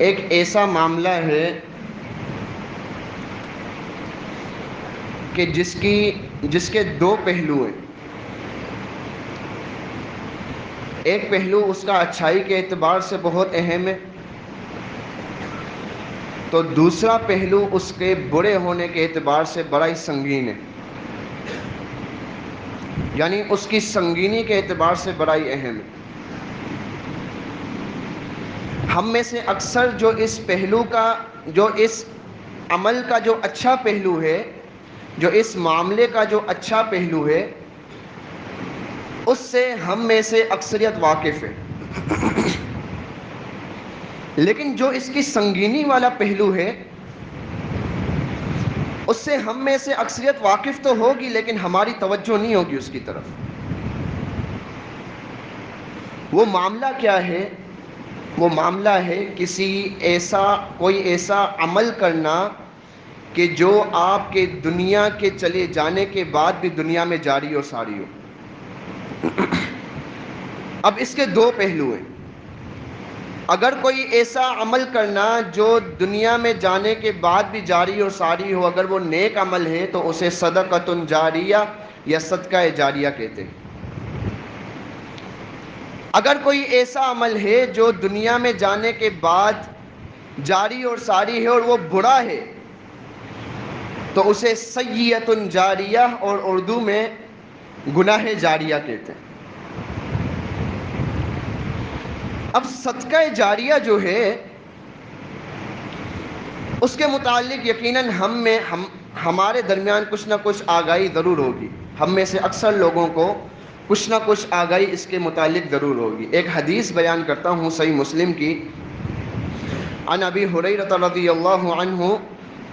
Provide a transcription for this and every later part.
ایک ایسا معاملہ ہے کہ جس کے دو پہلو ہیں. ایک پہلو اس کا اچھائی کے اعتبار سے بہت اہم ہے، تو دوسرا پہلو اس کے برے ہونے کے اعتبار سے بڑا ہی سنگین ہے، یعنی اس کی سنگینی کے اعتبار سے بڑا ہی اہم ہے. ہم میں سے اکثر جو اس عمل کا جو اچھا پہلو ہے، جو اس معاملے کا جو اچھا پہلو ہے، اس سے ہم میں سے اکثریت واقف ہے، لیکن جو اس کی سنگینی والا پہلو ہے اس سے ہم میں سے اکثریت واقف تو ہوگی، لیکن ہماری توجہ نہیں ہوگی اس کی طرف. وہ معاملہ کیا ہے؟ وہ معاملہ ہے کوئی ایسا عمل کرنا کہ جو آپ کے دنیا کے چلے جانے کے بعد بھی دنیا میں جاری و ساری ہو. اب اس کے دو پہلو ہیں. اگر کوئی ایسا عمل کرنا جو دنیا میں جانے کے بعد بھی جاری و ساری ہو، اگر وہ نیک عمل ہے تو اسے صدقۃ جاریہ یا صدقہ جاریہ کہتے ہیں. اگر کوئی ایسا عمل ہے جو دنیا میں جانے کے بعد جاری اور ساری ہے اور وہ برا ہے تو اسے سیئۃ جاریہ اور اردو میں گناہ جاریہ کہتے ہیں. اب صدقہ جاریہ جو ہے اس کے متعلق یقیناً ہمارے درمیان کچھ نہ کچھ آگاہی ضرور ہوگی. ہم میں سے اکثر لوگوں کو کچھ نہ کچھ آگاہی اس کے متعلق ضرور ہوگی. ایک حدیث بیان کرتا ہوں صحیح مسلم کی، عن ابی ہریرہ رضی اللہ عنہ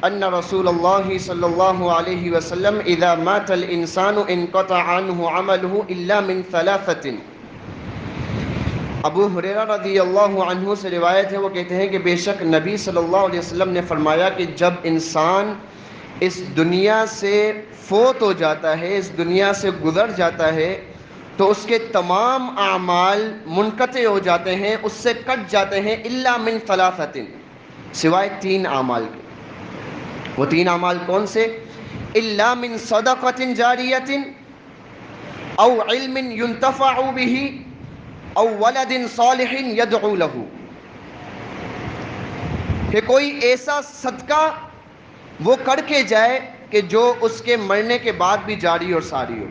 ان رسول اللہ صلی اللہ علیہ وسلم اذا مات الانسان انقطع عنه عمله الا من ثلاثة. ابو ہریرہ رضی اللہ عنہ سے روایت ہے، وہ کہتے ہیں کہ بے شک نبی صلی اللہ علیہ وسلم نے فرمایا کہ جب انسان اس دنیا سے فوت ہو جاتا ہے، اس دنیا سے گزر جاتا ہے، تو اس کے تمام اعمال منقطع ہو جاتے ہیں، اس سے کٹ جاتے ہیں، الا من ثلاثۃ، سوائے تین اعمال کے. وہ تین اعمال کون سے؟ الا من صدقۃ جاریۃ او علم ينتفع به او ولد صالح يدعو له، کہ کوئی ایسا صدقہ وہ کر کے جائے کہ جو اس کے مرنے کے بعد بھی جاری اور ساری ہو،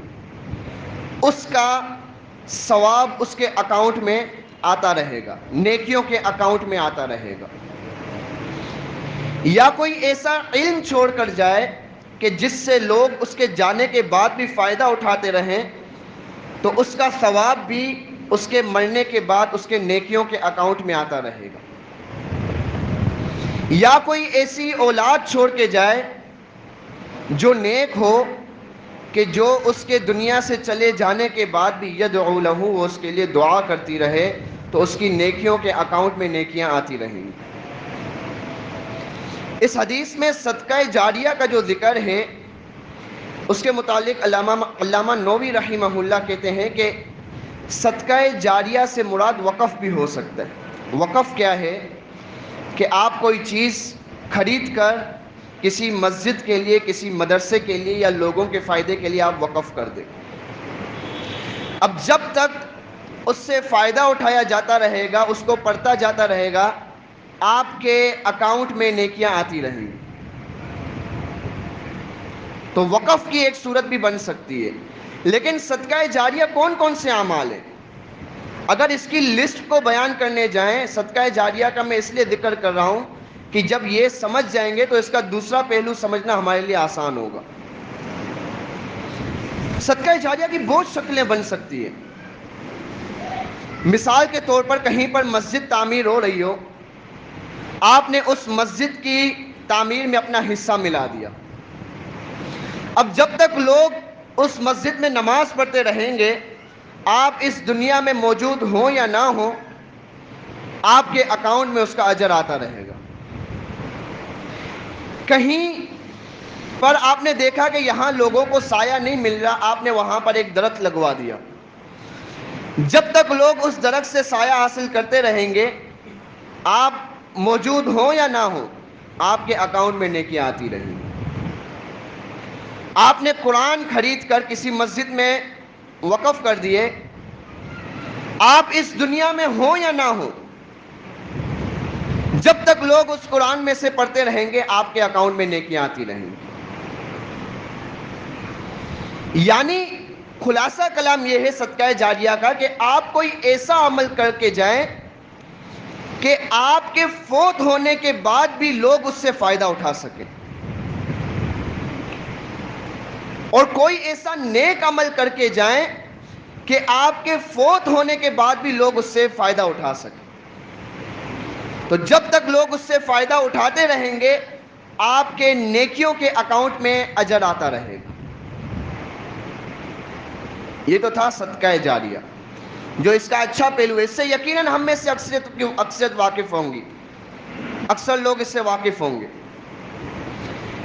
اس کا ثواب اس کے اکاؤنٹ میں آتا رہے گا، نیکیوں کے اکاؤنٹ میں آتا رہے گا. یا کوئی ایسا علم چھوڑ کر جائے کہ جس سے لوگ اس کے جانے کے بعد بھی فائدہ اٹھاتے رہیں، تو اس کا ثواب بھی اس کے مرنے کے بعد اس کے نیکیوں کے اکاؤنٹ میں آتا رہے گا. یا کوئی ایسی اولاد چھوڑ کے جائے جو نیک ہو کہ جو اس کے دنیا سے چلے جانے کے بعد بھی یدعو لہ، وہ اس کے لیے دعا کرتی رہے، تو اس کی نیکیوں کے اکاؤنٹ میں نیکیاں آتی رہیں گی. اس حدیث میں صدقہ جاریہ کا جو ذکر ہے اس کے متعلق علامہ نووی رحمہ اللہ کہتے ہیں کہ صدقہ جاریہ سے مراد وقف بھی ہو سکتا ہے. وقف کیا ہے؟ کہ آپ کوئی چیز خرید کر کسی مسجد کے لیے، کسی مدرسے کے لیے یا لوگوں کے فائدے کے لیے آپ وقف کر دیں. اب جب تک اس سے فائدہ اٹھایا جاتا رہے گا، اس کو پڑھتا جاتا رہے گا، آپ کے اکاؤنٹ میں نیکیاں آتی رہیں گی. تو وقف کی ایک صورت بھی بن سکتی ہے. لیکن صدقہ جاریہ کون کون سے اعمال ہیں؟ اگر اس کی لسٹ کو بیان کرنے جائیں، صدقہ جاریہ کا میں اس لیے ذکر کر رہا ہوں کہ جب یہ سمجھ جائیں گے تو اس کا دوسرا پہلو سمجھنا ہمارے لیے آسان ہوگا. صدقہ جاریہ کی بہت شکلیں بن سکتی ہیں. مثال کے طور پر کہیں پر مسجد تعمیر ہو رہی ہو، آپ نے اس مسجد کی تعمیر میں اپنا حصہ ملا دیا. اب جب تک لوگ اس مسجد میں نماز پڑھتے رہیں گے، آپ اس دنیا میں موجود ہوں یا نہ ہوں، آپ کے اکاؤنٹ میں اس کا اجر آتا رہے گا. کہیں پر آپ نے دیکھا کہ یہاں لوگوں کو سایہ نہیں مل رہا، آپ نے وہاں پر ایک درخت لگوا دیا. جب تک لوگ اس درخت سے سایہ حاصل کرتے رہیں گے، آپ موجود ہوں یا نہ ہوں، آپ کے اکاؤنٹ میں نیکیاں آتی رہیں گی۔ آپ نے قرآن خرید کر کسی مسجد میں وقف کر دیے، آپ اس دنیا میں ہوں یا نہ ہوں، جب تک لوگ اس قرآن میں سے پڑھتے رہیں گے آپ کے اکاؤنٹ میں نیکیاں آتی رہیں گی۔ یعنی خلاصہ کلام یہ ہے صدقہ جاریہ کا کہ آپ کوئی ایسا عمل کر کے جائیں کہ آپ کے فوت ہونے کے بعد بھی لوگ اس سے فائدہ اٹھا سکیں، اور کوئی ایسا نیک عمل کر کے جائیں کہ آپ کے فوت ہونے کے بعد بھی لوگ اس سے فائدہ اٹھا سکیں۔ تو جب تک لوگ اس سے فائدہ اٹھاتے رہیں گے آپ کے نیکیوں کے اکاؤنٹ میں اجر آتا رہے گا۔ یہ تو تھا صدقہ جاریہ، جو اس کا اچھا پہلو ہے۔ اس سے یقیناً ہم میں سے اکثریت واقف ہوں گی، اکثر لوگ اس سے واقف ہوں گے۔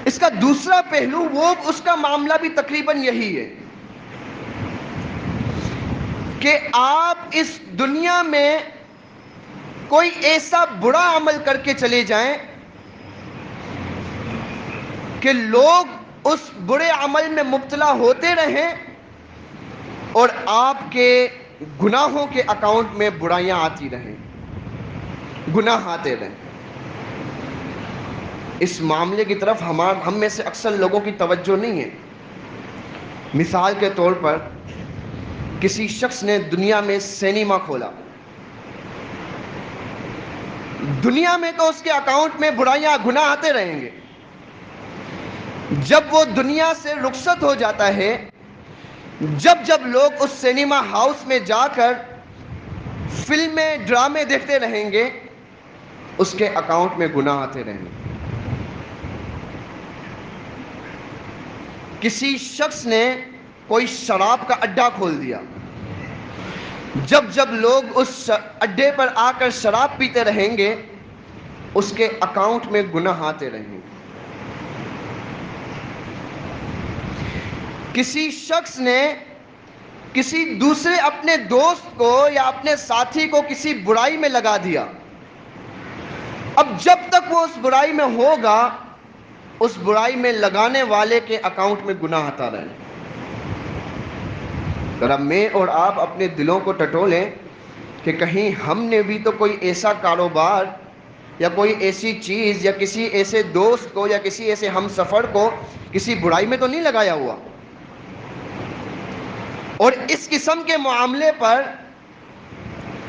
اس کا دوسرا پہلو وہ اس کا معاملہ بھی تقریباً یہی ہے کہ آپ اس دنیا میں کوئی ایسا برا عمل کر کے چلے جائیں کہ لوگ اس برے عمل میں مبتلا ہوتے رہیں اور آپ کے گناہوں کے اکاؤنٹ میں برائیاں آتی رہیں، گناہ آتے رہیں۔ اس معاملے کی طرف ہم میں سے اکثر لوگوں کی توجہ نہیں ہے۔ مثال کے طور پر کسی شخص نے دنیا میں سینما کھولا، دنیا میں تو اس کے اکاؤنٹ میں برائیاں گناہ آتے رہیں گے۔ جب وہ دنیا سے رخصت ہو جاتا ہے، جب لوگ اس سینما ہاؤس میں جا کر فلمیں ڈرامے دیکھتے رہیں گے اس کے اکاؤنٹ میں گناہ آتے رہیں گے۔ کسی شخص نے کوئی شراب کا اڈا کھول دیا، جب لوگ اس اڈے پر آ کر شراب پیتے رہیں گے اس کے اکاؤنٹ میں گناہ آتے رہیں گے۔ کسی شخص نے کسی دوسرے اپنے دوست کو یا اپنے ساتھی کو کسی برائی میں لگا دیا، اب جب تک وہ اس برائی میں ہوگا اس برائی میں لگانے والے کے اکاؤنٹ میں گناہ آتا رہے۔ ذرا میں اور آپ اپنے دلوں کو ٹٹولیں کہ کہیں ہم نے بھی تو کوئی ایسا کاروبار یا کوئی ایسی چیز یا کسی ایسے دوست کو یا کسی ایسے ہم سفر کو کسی برائی میں تو نہیں لگایا ہوا۔ اور اس قسم کے معاملے پر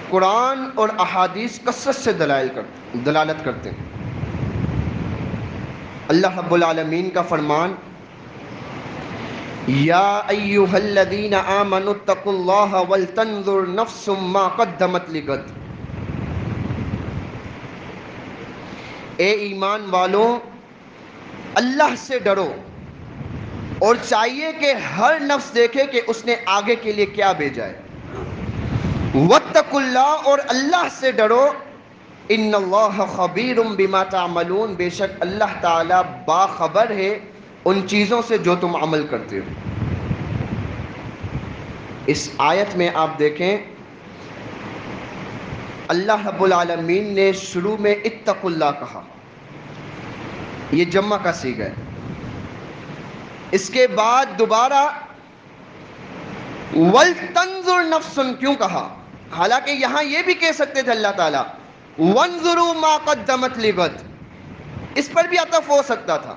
قرآن اور احادیث کثرت سے دلالت کرتے ہیں۔ اللہ رب العالمین کا فرمان، یا ایھا الذین آمنوا اتقوا اللہ ولتنظر نفس ما قدمت لغد۔ اے ایمان والوں، اللہ سے ڈرو اور چاہیے کہ ہر نفس دیکھے کہ اس نے آگے کے لیے کیا بھیجا ہے۔ واتقوا اللہ، اور اللہ سے ڈرو، ان اللہ خبیر بما تعملون، بے شک اللہ تعالی باخبر ہے ان چیزوں سے جو تم عمل کرتے ہو۔ اس آیت میں آپ دیکھیں اللہ رب العالمین نے شروع میں اتقوا اللہ کہا، یہ جمع کا صیغہ ہے۔ اس کے بعد دوبارہ وَلْتَنْظُرْ نَفْسٌ کیوں کہا؟ حالانکہ یہاں یہ بھی کہہ سکتے تھے اللہ تعالیٰ وَانْظُرُوا مَا قَدَّمَتْ لِغَدْ، اس پر بھی عطف ہو سکتا تھا،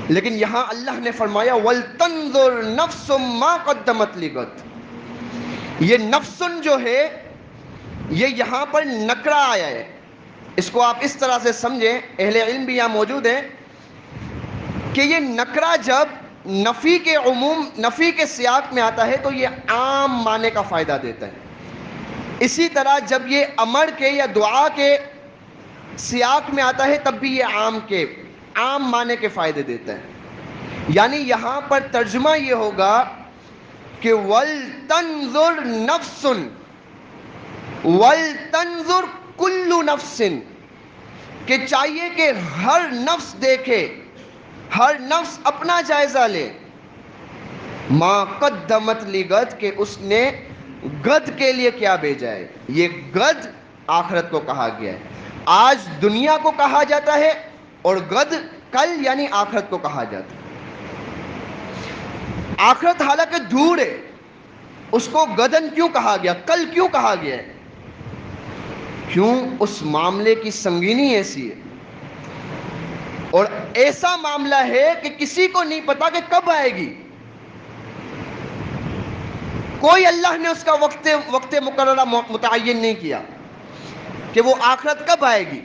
لیکن یہاں اللہ نے فرمایا وَلْتَنْظُرْ نَفْسٌ مَا قَدَّمَتْ لِغَدْ۔ یہ نفسن جو ہے یہ یہاں پر نکرہ آیا ہے، اس کو آپ اس طرح سے سمجھیں، اہل علم بھی یہاں موجود ہیں، کہ یہ نکرہ جب نفی کے سیاق میں آتا ہے تو یہ عام معنی کا فائدہ دیتا ہے۔ اسی طرح جب یہ امر کے یا دعا کے سیاق میں آتا ہے تب بھی یہ عام معنی کے فائدے دیتا ہے۔ یعنی یہاں پر ترجمہ یہ ہوگا کہ وَلْتَنْظُرْ نَفْسٌ، وَلْتَنْظُرْ كُلُّ نَفْسٍ، کہ چاہیے کہ ہر نفس دیکھے، ہر نفس اپنا جائزہ لے، ما قدمت لغد، کہ اس نے غد کے لیے کیا بھیجا ہے۔ یہ غد آخرت کو کہا گیا ہے، آج دنیا کو کہا جاتا ہے اور غد کل یعنی آخرت کو کہا جاتا ہے. آخرت حالانکہ دور ہے، اس کو غدن کیوں کہا گیا، کل کیوں کہا گیا ہے؟ کیوں؟ اس معاملے کی سنگینی ایسی ہے اور ایسا معاملہ ہے کہ کسی کو نہیں پتا کہ کب آئے گی. کوئی اللہ نے اس کا وقت مقررہ متعین نہیں کیا کہ وہ آخرت کب آئے گی،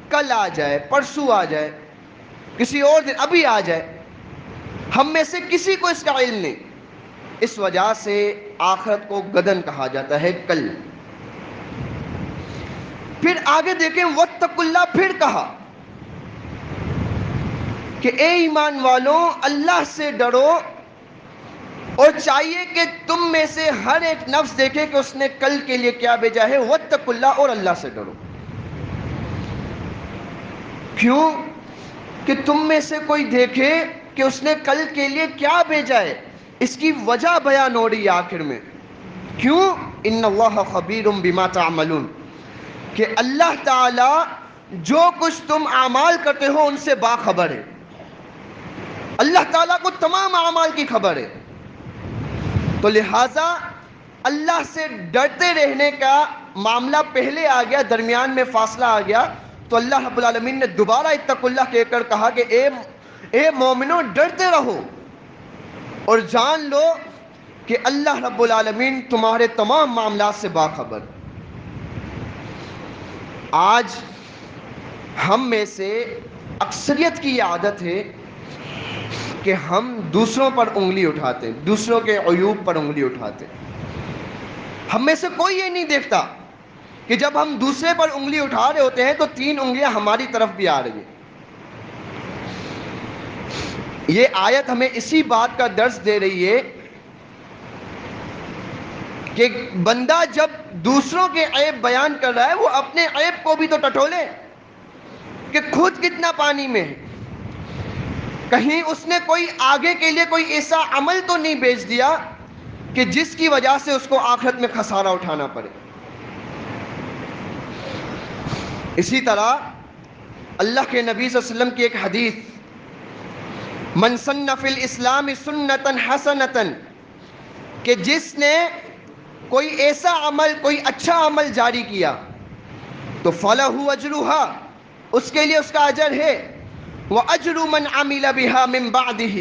کل آ جائے، پرسوں آ جائے، کسی اور دن، ابھی آ جائے. ہم میں سے کسی کو اس کا علم نہیں. اس وجہ سے آخرت کو غدن کہا جاتا ہے، کل. پھر آگے دیکھیں واتقوا اللہ، پھر کہا کہ اے ایمان والوں اللہ سے ڈرو، اور چاہیے کہ تم میں سے ہر ایک نفس دیکھے کہ اس نے کل کے لیے کیا بھیجا ہے. واتقوا اللہ، اور اللہ سے ڈرو. کیوں؟ کہ تم میں سے کوئی دیکھے کہ اس نے کل کے لیے کیا بھیجا ہے. اس کی وجہ بیان ہو رہی ہے آخر میں. کیوں؟ ان اللہ خبیر بما تعملون، کہ اللہ تعالی جو کچھ تم اعمال کرتے ہو ان سے باخبر ہے. اللہ تعالیٰ کو تمام اعمال کی خبر ہے. تو لہٰذا اللہ سے ڈرتے رہنے کا معاملہ پہلے آ گیا، درمیان میں فاصلہ آ گیا. تو اللہ رب العالمین نے دوبارہ اتقوا اللہ کہہ کر کہا کہ اے مومنو ڈرتے رہو اور جان لو کہ اللہ رب العالمین تمہارے تمام معاملات سے باخبر. آج ہم میں سے اکثریت کی یہ عادت ہے کہ ہم دوسروں پر انگلی اٹھاتے ہیں، دوسروں کے عیوب پر انگلی اٹھاتے ہیں. ہم میں سے کوئی یہ نہیں دیکھتا کہ جب ہم دوسرے پر انگلی اٹھا رہے ہوتے ہیں تو 3 انگلیاں ہماری طرف بھی آ رہی ہیں. یہ آیت ہمیں اسی بات کا درس دے رہی ہے کہ بندہ جب دوسروں کے عیب بیان کر رہا ہے وہ اپنے عیب کو بھی تو ٹٹولے کہ خود کتنا پانی میں ہے. کہیں اس نے کوئی آگے کے لیے کوئی ایسا عمل تو نہیں بیچ دیا کہ جس کی وجہ سے اس کو آخرت میں خسارہ اٹھانا پڑے. اسی طرح اللہ کے نبی صلی اللہ علیہ وسلم کی ایک حدیث، من سن فی الاسلام سنتا حسنتا، کہ جس نے کوئی ایسا عمل، کوئی اچھا عمل جاری کیا تو فلہ اجرھا، اس کے لیے اس کا اجر ہے، واجر من عمل بها من بعدہ،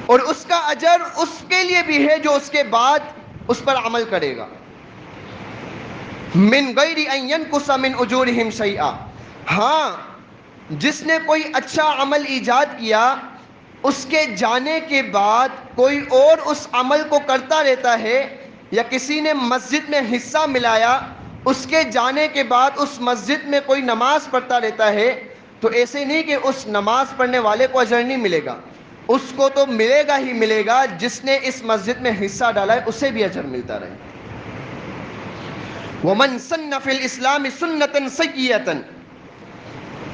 اور اس کا اجر اس کے لیے بھی ہے جو اس کے بعد اس پر عمل کرے گا. من غیر ان ینقص من اجورہم شیئا، ہاں جس نے کوئی اچھا عمل ایجاد کیا اس کے جانے کے بعد کوئی اور اس عمل کو کرتا رہتا ہے، یا کسی نے مسجد میں حصہ ملایا اس کے جانے کے بعد اس مسجد میں کوئی نماز پڑھتا رہتا ہے، تو ایسے نہیں کہ اس نماز پڑھنے والے کو اجر نہیں ملے گا، اس کو تو ملے گا ہی ملے گا، جس نے اس مسجد میں حصہ ڈالا ہے اسے بھی اجر ملتا رہے. وَمَن سَنَّ فِي الْإِسْلَامِ سُنَّةً سَيِّئَةً،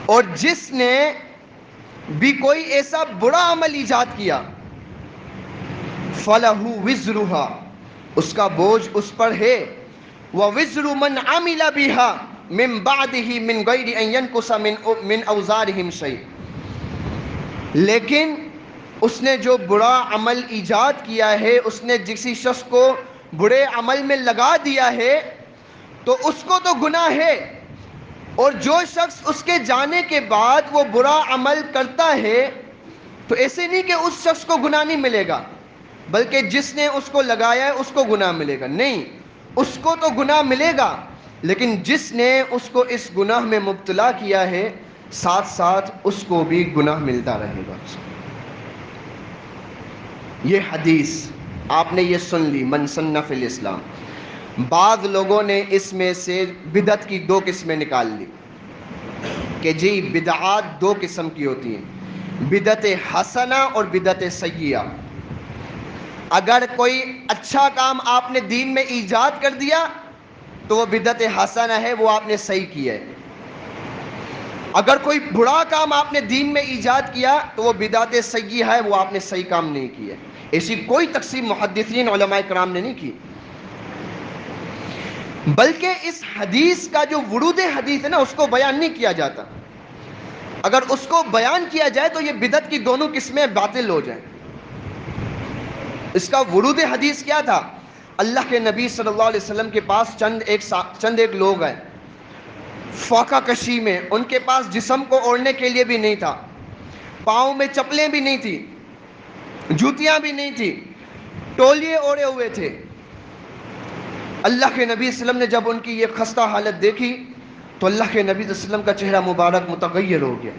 اور جس نے بھی کوئی ایسا برا عمل ایجاد کیا فَلَهُ وِزْرُهَا، اس کا بوجھ اس پر ہے، وَوِزْرُ مَنْ عَمِلَ بِهَا مِنْ بَعْدِهِ مِنْ غَيْرِ أَنْ يَنْقُصَ مِنْ أَوْزَارِهِمْ شَيْءٍ، لیکن اس نے جو برا عمل ایجاد کیا ہے، اس نے کسی شخص کو برے عمل میں لگا دیا ہے تو اس کو تو گناہ ہے، اور جو شخص اس کے جانے کے بعد وہ برا عمل کرتا ہے تو ایسے نہیں کہ اس شخص کو گناہ نہیں ملے گا، بلکہ جس نے اس کو لگایا ہے اس کو گناہ ملے گا. نہیں، اس کو تو گناہ ملے گا، لیکن جس نے اس کو اس گناہ میں مبتلا کیا ہے ساتھ ساتھ اس کو بھی گناہ ملتا رہے گا. یہ حدیث آپ نے یہ سن لی، من سن فی الاسلام. بعض لوگوں نے اس میں سے بدعت کی 2 قسمیں نکال لی کہ جی بدعات 2 قسم کی ہوتی ہیں، بدعت حسنہ اور بدعت سیئہ. اگر کوئی اچھا کام آپ نے دین میں ایجاد کر دیا تو وہ بدعت حسنہ ہے، وہ آپ نے صحیح کیا ہے. اگر کوئی برا کام آپ نے دین میں ایجاد کیا تو وہ بدعت سیئہ ہے، وہ آپ نے صحیح کام نہیں کیا. ایسی کوئی تقسیم محدثین علماء کرام نے نہیں کی. بلکہ اس حدیث کا جو ورود حدیث ہے نا اس کو بیان نہیں کیا جاتا. اگر اس کو بیان کیا جائے تو یہ بدعت کی دونوں قسمیں باطل ہو جائیں. اس کا ورود حدیث کیا تھا؟ اللہ کے نبی صلی اللہ علیہ وسلم کے پاس چند ایک لوگ ہیں فاقہ کشی میں، ان کے پاس جسم کو اوڑھنے کے لیے بھی نہیں تھا، پاؤں میں چپلیں بھی نہیں تھی، جوتیاں بھی نہیں تھی، ٹولیے اوڑے ہوئے تھے. اللہ کے نبی صلی اللہ علیہ وسلم نے جب ان کی یہ خستہ حالت دیکھی تو اللہ کے نبی صلی اللہ علیہ وسلم کا چہرہ مبارک متغیر ہو گیا.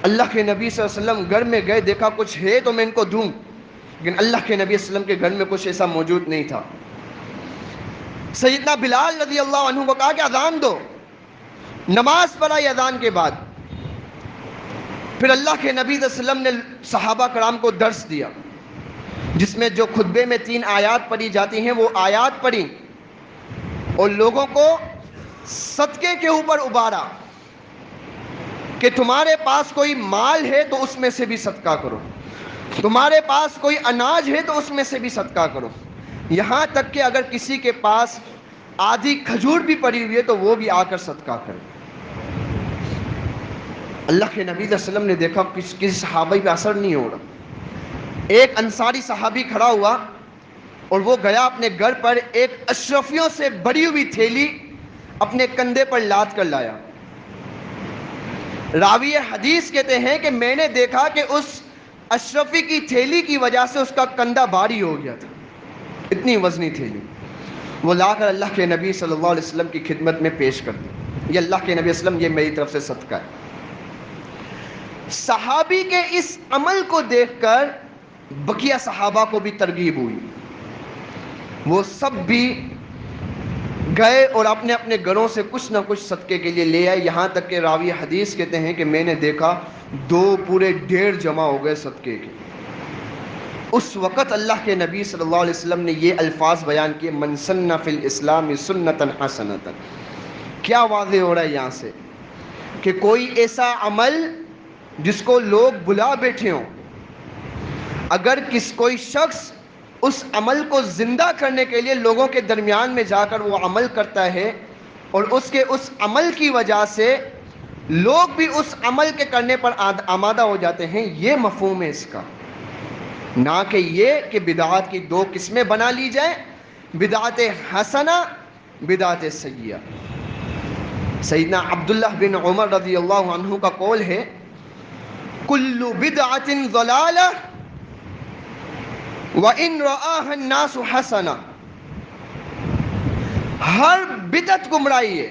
اللہ کے نبی صلی اللہ علیہ وسلم گھر میں گئے، دیکھا کچھ ہے تو میں ان کو دوں، لیکن اللہ کے نبی صلی اللہ علیہ وسلم کے گھر میں کچھ ایسا موجود نہیں تھا. سیدنا بلال رضی اللہ عنہ کو کہا کہ اذان دو، نماز پڑھائی اذان کے بعد. پھر اللہ کے نبی صلی اللہ علیہ وسلم نے صحابہ کرام کو درس دیا، جس میں جو خطبے میں 3 آیات پڑھی جاتی ہیں وہ آیات پڑھی اور لوگوں کو صدقے کے اوپر ابھارا کہ تمہارے پاس کوئی مال ہے تو اس میں سے بھی صدقہ کرو، تمہارے پاس کوئی اناج ہے تو اس میں سے بھی صدقہ کرو، یہاں تک کہ اگر کسی کے پاس آدھی کھجور بھی پڑی ہوئی ہے تو وہ بھی آ کر صدقہ کرے. اللہ کے نبی صلی اللہ علیہ وسلم نے دیکھا کسی صحابی پہ اثر نہیں ہو رہا. ایک انصاری صحابی کھڑا ہوا اور وہ گیا اپنے گھر پر ایک اشرفیوں سے بڑی ہوئی تھیلی اپنے کندھے پر لاد کر لایا. راوی حدیث کہتے ہیں کہ میں نے دیکھا کہ اس اشرفی کی تھیلی کی وجہ سے اس کا کندھا بھاری ہو گیا تھا، اتنی وزنی تھیلی. وہ لا کر اللہ کے نبی صلی اللہ علیہ وسلم کی خدمت میں پیش کر دی. یہ اللہ کے نبی صلی اللہ علیہ وسلم، یہ میری طرف سے صدقہ ہے. صحابی کے اس عمل کو دیکھ کر بقیہ صحابہ کو بھی ترغیب ہوئی. وہ سب بھی گئے اور اپنے اپنے گھروں سے کچھ نہ کچھ صدقے کے لیے لے آئے. یہاں تک کہ راوی حدیث کہتے ہیں کہ میں نے دیکھا 2 پورے 1.5 جمع ہو گئے صدقے کے. اس وقت اللہ کے نبی صلی اللہ علیہ وسلم نے یہ الفاظ بیان کیے، من سن فی الاسلام سنتا حسنتا. کیا واضح ہو رہا ہے یہاں سے کہ کوئی ایسا عمل جس کو لوگ بلا بیٹھے ہوں، اگر کوئی شخص اس عمل کو زندہ کرنے کے لیے لوگوں کے درمیان میں جا کر وہ عمل کرتا ہے اور اس عمل کی وجہ سے لوگ بھی اس عمل کے کرنے پر آمادہ ہو جاتے ہیں، یہ مفہوم ہے اس کا. نہ کہ یہ کہ بدعات کی 2 قسمیں بنا لی جائیں، بدعت حسنہ، بدعت سیئہ. سیدنا عبداللہ بن عمر رضی اللہ عنہ کا قول ہے، کل بدعت ضلالہ وَإِن رَآهَا النَّاسُ حَسَنًا. ہر بدعت گمراہی ہے،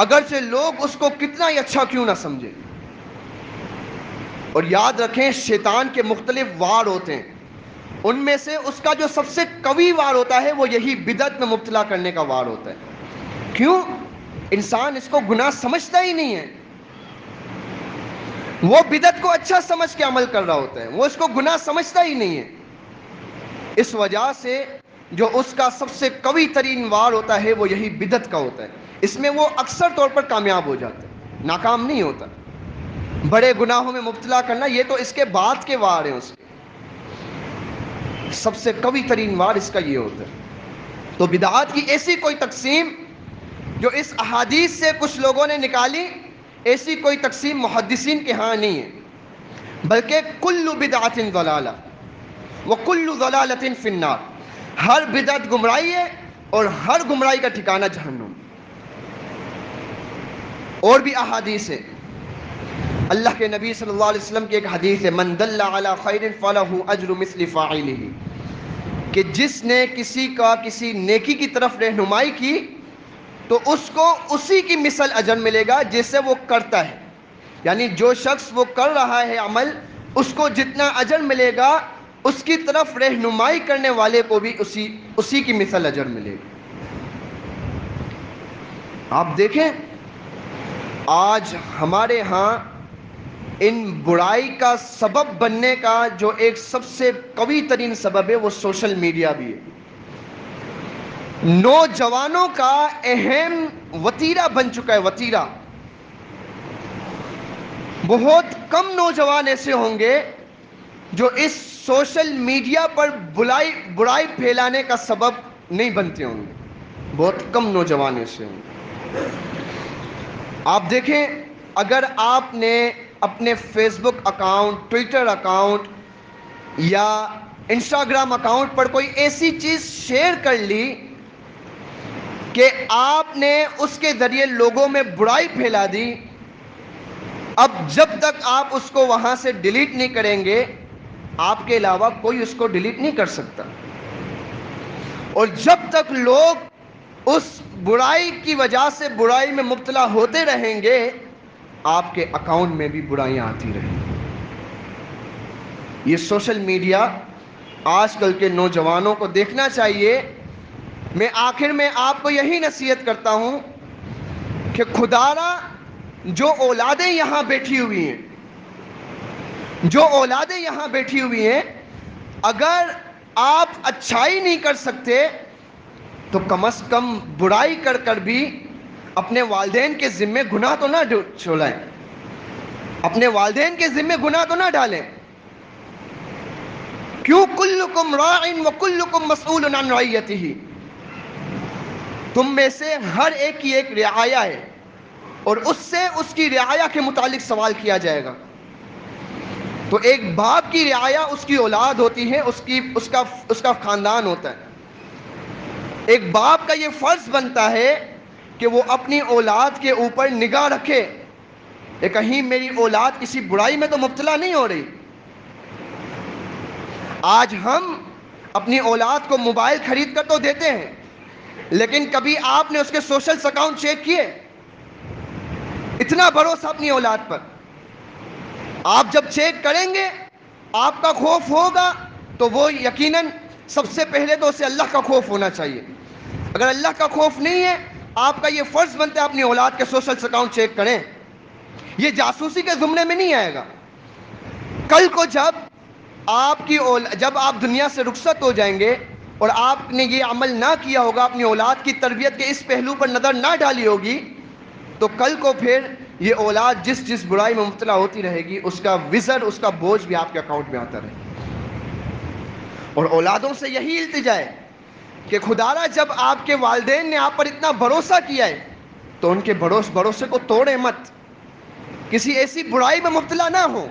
اگرچہ لوگ اس کو کتنا ہی اچھا کیوں نہ سمجھے. اور یاد رکھیں شیطان کے مختلف وار ہوتے ہیں، ان میں سے اس کا جو سب سے قوی وار ہوتا ہے وہ یہی بدعت میں مبتلا کرنے کا وار ہوتا ہے. کیوں؟ انسان اس کو گناہ سمجھتا ہی نہیں ہے، وہ بدعت کو اچھا سمجھ کے عمل کر رہا ہوتا ہے، وہ اس کو گناہ سمجھتا ہی نہیں ہے. اس وجہ سے جو اس کا سب سے قوی ترین وار ہوتا ہے وہ یہی بدعت کا ہوتا ہے. اس میں وہ اکثر طور پر کامیاب ہو جاتا ہے، ناکام نہیں ہوتا. بڑے گناہوں میں مبتلا کرنا یہ تو اس کے بعد کے وار ہیں، اس کے سب سے قوی ترین وار اس کا یہ ہوتا ہے. تو بدعات کی ایسی کوئی تقسیم جو اس احادیث سے کچھ لوگوں نے نکالی، ایسی کوئی تقسیم محدثین کے ہاں نہیں ہے، بلکہ کل بدعت ضلالہ وکل ضلالۃ فی النار. ہر بدعت گمراہی ہے اور ہر گمراہی کا ٹھکانہ جہنم. اور بھی احادیث ہے، اللہ کے نبی صلی اللہ علیہ وسلم کی ایک حدیث ہے، من دل علی خیر فلہ اجر مثل فاعلہ، کہ جس نے کسی نیکی کی طرف رہنمائی کی تو اس کو اسی کی مثل اجر ملے گا جسے وہ کرتا ہے. یعنی جو شخص وہ کر رہا ہے عمل، اس کو جتنا اجر ملے گا اس کی طرف رہنمائی کرنے والے کو بھی اسی کی مثل اجر ملے گا. آپ دیکھیں آج ہمارے ہاں ان برائی کا سبب بننے کا جو ایک سب سے قوی ترین سبب ہے وہ سوشل میڈیا بھی ہے. نوجوانوں کا اہم وتیرہ بن چکا ہے، وتیرہ. بہت کم نوجوان ایسے ہوں گے جو اس سوشل میڈیا پر برائی پھیلانے کا سبب نہیں بنتے ہوں گے، بہت کم نوجوان ایسے ہوں گے۔ آپ دیکھیں، اگر آپ نے اپنے فیس بک اکاؤنٹ، ٹویٹر اکاؤنٹ یا انسٹاگرام اکاؤنٹ پر کوئی ایسی چیز شیئر کر لی کہ آپ نے اس کے ذریعے لوگوں میں برائی پھیلا دی، اب جب تک آپ اس کو وہاں سے ڈیلیٹ نہیں کریں گے، آپ کے علاوہ کوئی اس کو ڈیلیٹ نہیں کر سکتا، اور جب تک لوگ اس برائی کی وجہ سے برائی میں مبتلا ہوتے رہیں گے، آپ کے اکاؤنٹ میں بھی برائیاں آتی رہیں گی۔ یہ سوشل میڈیا آج کل کے نوجوانوں کو دیکھنا چاہیے۔ میں آخر میں آپ کو یہی نصیحت کرتا ہوں کہ خدارا جو اولادیں یہاں بیٹھی ہوئی ہیں، جو اولادیں یہاں بیٹھی ہوئی ہیں، اگر آپ اچھائی نہیں کر سکتے تو کم از کم برائی کر کر بھی اپنے والدین کے ذمے گناہ تو نہ چھوڑیں، اپنے والدین کے ذمے گناہ تو نہ ڈالیں۔ کیوں؟ کلکم راع وکلکم مسئول عن رعیتہ، تم میں سے ہر ایک کی ایک رعایا ہے، اور اس سے اس کی رعایا کے متعلق سوال کیا جائے گا۔ تو ایک باپ کی رعایا اس کی اولاد ہوتی ہے، اس کا خاندان ہوتا ہے۔ ایک باپ کا یہ فرض بنتا ہے کہ وہ اپنی اولاد کے اوپر نگاہ رکھے کہ کہیں میری اولاد کسی برائی میں تو مبتلا نہیں ہو رہی۔ آج ہم اپنی اولاد کو موبائل خرید کر تو دیتے ہیں، لیکن کبھی آپ نے اس کے سوشل اکاؤنٹ چیک کیے؟ اتنا بھروسہ اپنی اولاد پر۔ آپ جب چیک کریں گے، آپ کا خوف ہوگا تو وہ یقیناً سب سے پہلے تو اسے اللہ کا خوف ہونا چاہیے۔ اگر اللہ کا خوف نہیں ہے، آپ کا یہ فرض بنتا ہے اپنی اولاد کے سوشل اکاؤنٹ چیک کریں۔ یہ جاسوسی کے زمرے میں نہیں آئے گا۔ کل کو جب آپ دنیا سے رخصت ہو جائیں گے اور آپ نے یہ عمل نہ کیا ہوگا، اپنی اولاد کی تربیت کے اس پہلو پر نظر نہ ڈالی ہوگی، تو کل کو پھر یہ اولاد جس برائی میں مبتلا ہوتی رہے گی، اس کا وزر، اس کا بوجھ بھی آپ کے اکاؤنٹ میں آتا رہے گا۔ اور اولادوں سے یہی التجا ہے کہ خدارا جب آپ کے والدین نے آپ پر اتنا بھروسہ کیا ہے تو ان کے بھروسے کو توڑیں مت، کسی ایسی برائی میں مبتلا نہ ہو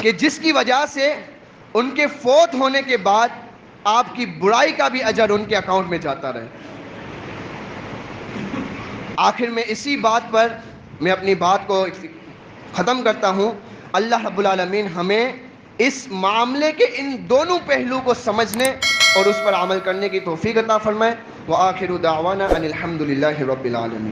کہ جس کی وجہ سے ان کے فوت ہونے کے بعد آپ کی برائی کا بھی اجر ان کے اکاؤنٹ میں جاتا رہے۔ آخر میں اسی بات پر میں اپنی بات کو ختم کرتا ہوں۔ اللہ رب العالمین ہمیں اس معاملے کے ان دونوں پہلو کو سمجھنے اور اس پر عمل کرنے کی توفیق عطا فرمائے۔ وآخر دعوانا ان الحمد للہ رب العالمین۔